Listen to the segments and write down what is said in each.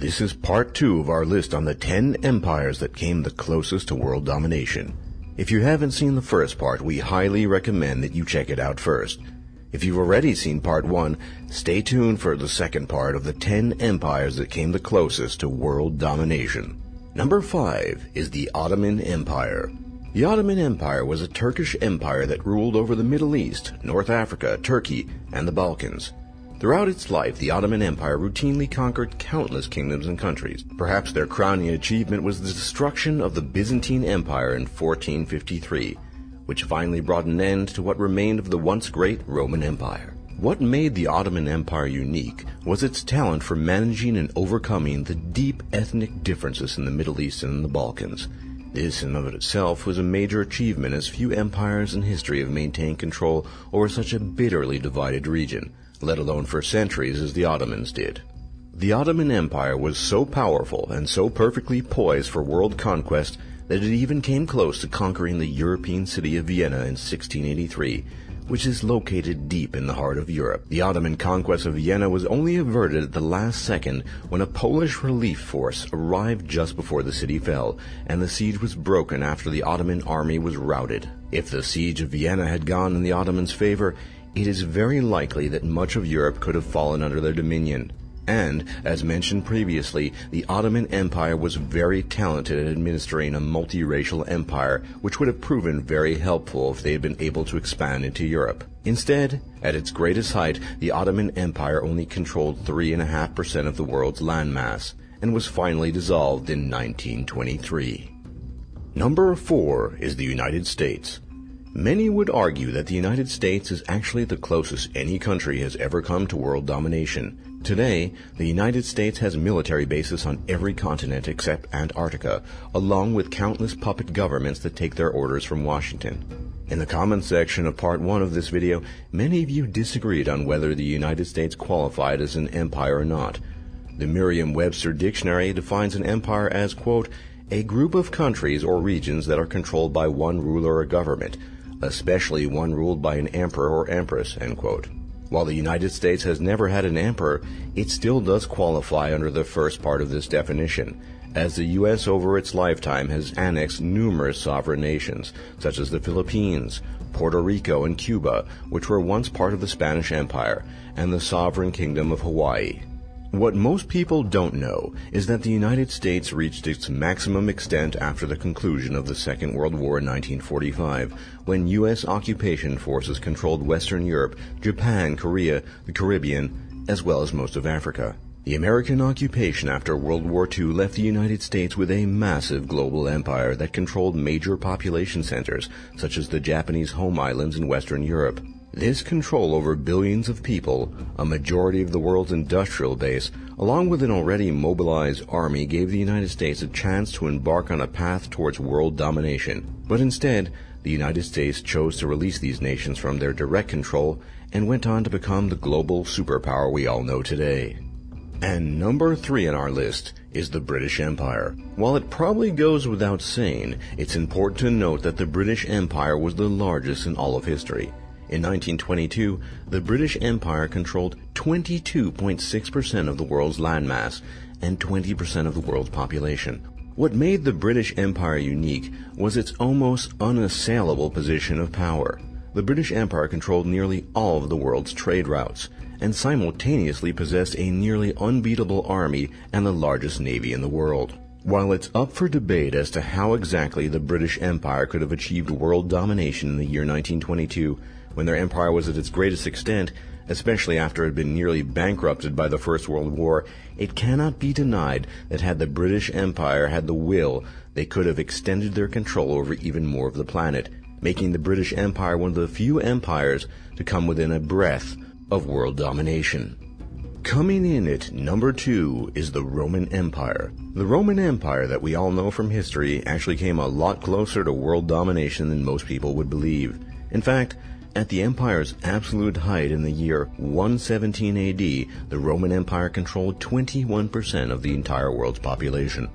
This is part 2 of our list on the 10 empires that came the closest to world domination. If you haven't seen the first part, we highly recommend that you check it out first. If you've already seen part 1, stay tuned for the second part of the 10 empires that came the closest to world domination. Number 5 is the Ottoman Empire. The Ottoman Empire was a Turkish empire that ruled over the Middle East, North Africa, Turkey, and the Balkans. Throughout its life, the Ottoman Empire routinely conquered countless kingdoms and countries. Perhaps their crowning achievement was the destruction of the Byzantine Empire in 1453, which finally brought an end to what remained of the once great Roman Empire. What made the Ottoman Empire unique was its talent for managing and overcoming the deep ethnic differences in the Middle East and in the Balkans. This in and of itself was a major achievement, as few empires in history have maintained control over such a bitterly divided region, let alone for centuries as the Ottomans did. The Ottoman Empire was so powerful and so perfectly poised for world conquest that it even came close to conquering the European city of Vienna in 1683, which is located deep in the heart of Europe. The Ottoman conquest of Vienna was only averted at the last second when a Polish relief force arrived just before the city fell, and the siege was broken after the Ottoman army was routed. If the siege of Vienna had gone in the Ottomans' favor, it is very likely that much of Europe could have fallen under their dominion. And, as mentioned previously, the Ottoman Empire was very talented at administering a multiracial empire, which would have proven very helpful if they had been able to expand into Europe. Instead, at its greatest height, the Ottoman Empire only controlled 3.5% of the world's landmass, and was finally dissolved in 1923. Number 4 is the United States. Many would argue that the United States is actually the closest any country has ever come to world domination. Today, the United States has military bases on every continent except Antarctica, along with countless puppet governments that take their orders from Washington. In the comment section of part 1 of this video, many of you disagreed on whether the United States qualified as an empire or not. The Merriam-Webster dictionary defines an empire as, quote, a group of countries or regions that are controlled by one ruler or government, especially one ruled by an emperor or empress, end quote. While the United States has never had an emperor, it still does qualify under the first part of this definition, as the U.S. over its lifetime has annexed numerous sovereign nations, such as the Philippines, Puerto Rico, and Cuba, which were once part of the Spanish Empire, and the sovereign kingdom of Hawaii. What most people don't know is that the United States reached its maximum extent after the conclusion of the Second World War in 1945, when U.S. occupation forces controlled Western Europe, Japan, Korea, the Caribbean, as well as most of Africa. The American occupation after World War II left the United States with a massive global empire that controlled major population centers, such as the Japanese home islands in Western Europe. This control over billions of people, a majority of the world's industrial base, along with an already mobilized army, gave the United States a chance to embark on a path towards world domination. But instead, the United States chose to release these nations from their direct control and went on to become the global superpower we all know today. And number 3 on our list is the British Empire. While it probably goes without saying, it's important to note that the British Empire was the largest in all of history. In 1922, the British Empire controlled 22.6% of the world's landmass and 20% of the world's population. What made the British Empire unique was its almost unassailable position of power. The British Empire controlled nearly all of the world's trade routes, and simultaneously possessed a nearly unbeatable army and the largest navy in the world. While it's up for debate as to how exactly the British Empire could have achieved world domination in the year 1922, when their empire was at its greatest extent, especially after it had been nearly bankrupted by the First World War, it cannot be denied that had the British Empire had the will, they could have extended their control over even more of the planet, making the British Empire one of the few empires to come within a breath of world domination. Coming in at number 2 is the Roman Empire. The Roman Empire that we all know from history actually came a lot closer to world domination than most people would believe. In fact, at the empire's absolute height in the year 117 AD, the Roman Empire controlled 21% of the entire world's population.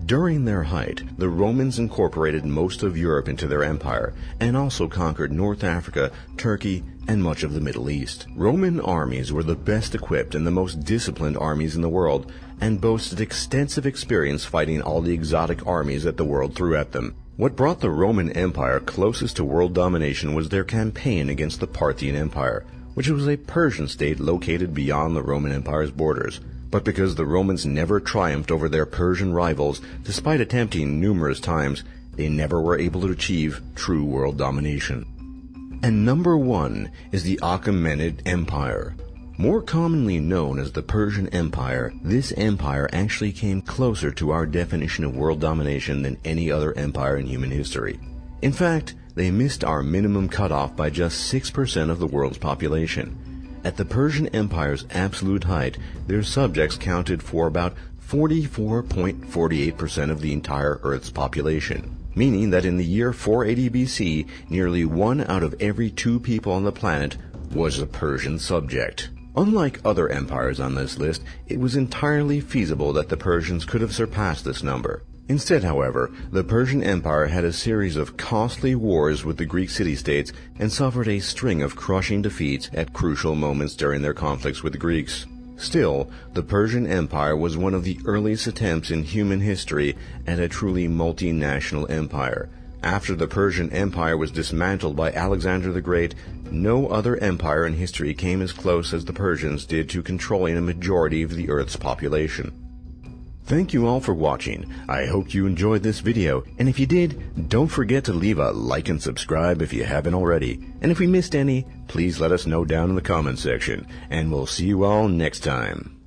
During their height, the Romans incorporated most of Europe into their empire and also conquered North Africa, Turkey, and much of the Middle East. Roman armies were the best equipped and the most disciplined armies in the world, and boasted extensive experience fighting all the exotic armies that the world threw at them. What brought the Roman Empire closest to world domination was their campaign against the Parthian Empire, which was a Persian state located beyond the Roman Empire's borders. But because the Romans never triumphed over their Persian rivals, despite attempting numerous times, they never were able to achieve true world domination. And number 1 is the Achaemenid Empire. More commonly known as the Persian Empire, this empire actually came closer to our definition of world domination than any other empire in human history. In fact, they missed our minimum cutoff by just 6% of the world's population. At the Persian Empire's absolute height, their subjects counted for about 44.48% of the entire Earth's population, meaning that in the year 480 BC, nearly 1 out of every 2 people on the planet was a Persian subject. Unlike other empires on this list, it was entirely feasible that the Persians could have surpassed this number. Instead, however, the Persian Empire had a series of costly wars with the Greek city-states and suffered a string of crushing defeats at crucial moments during their conflicts with the Greeks. Still, the Persian Empire was one of the earliest attempts in human history at a truly multinational empire. After the Persian Empire was dismantled by Alexander the Great, no other empire in history came as close as the Persians did to controlling a majority of the Earth's population. Thank you all for watching. I hope you enjoyed this video, and if you did, don't forget to leave a like and subscribe if you haven't already. And if we missed any, please let us know down in the comments section, and we'll see you all next time.